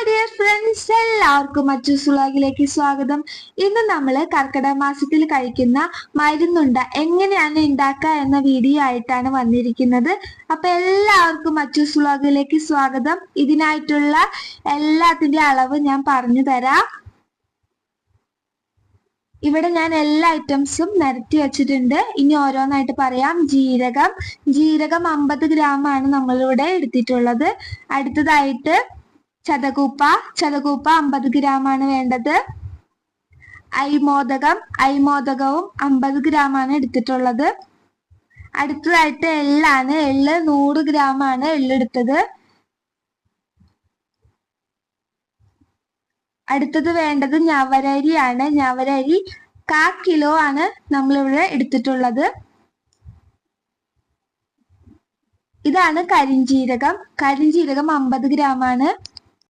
Hi dear friends, എല്ലാവർക്കും മച്ചൂസ് വ്ളോഗിലേക്ക് സ്വാഗതം. ഇന്ന് നമ്മൾ കർക്കിടക മാസത്തിൽ കഴിക്കുന്ന മരുന്നുണ്ട എങ്ങനെയാണ് ഉണ്ടാക്കുക എന്ന വീഡിയോ ആയിട്ടാണ് വന്നിരിക്കുന്നത്. അപ്പൊ എല്ലാവർക്കും മച്ചൂസ് വ്ളോഗിലേക്ക് സ്വാഗതം. ഇതിനായിട്ടുള്ള എല്ലാത്തിന്റെ അളവ് ഞാൻ പറഞ്ഞു തരാം. ഇവിടെ ഞാൻ എല്ലാ ഐറ്റംസും നിരത്തി വെച്ചിട്ടുണ്ട്. ഇനി ഓരോന്നായിട്ട് പറയാം. ജീരകം 50 ഗ്രാം ആണ് നമ്മളിവിടെ എടുത്തിട്ടുള്ളത്. അടുത്തതായിട്ട് ചതകൂപ്പ 50 ഗ്രാം ആണ് വേണ്ടത്. അരിമോദകവും 50 ഗ്രാം ആണ് എടുത്തിട്ടുള്ളത്. അടുത്തതായിട്ട് എള്ളാണ്. 100 ഗ്രാം ആണ് എള്ളെടുത്തത്. അടുത്തത് വേണ്ടത് ഞവരരിയാണ്. ഞവരരി 1/4 കിലോ ആണ് നമ്മളിവിടെ എടുത്തിട്ടുള്ളത്. ഇതാണ് കരിഞ്ജീരകം 50 ഗ്രാം ആണ്.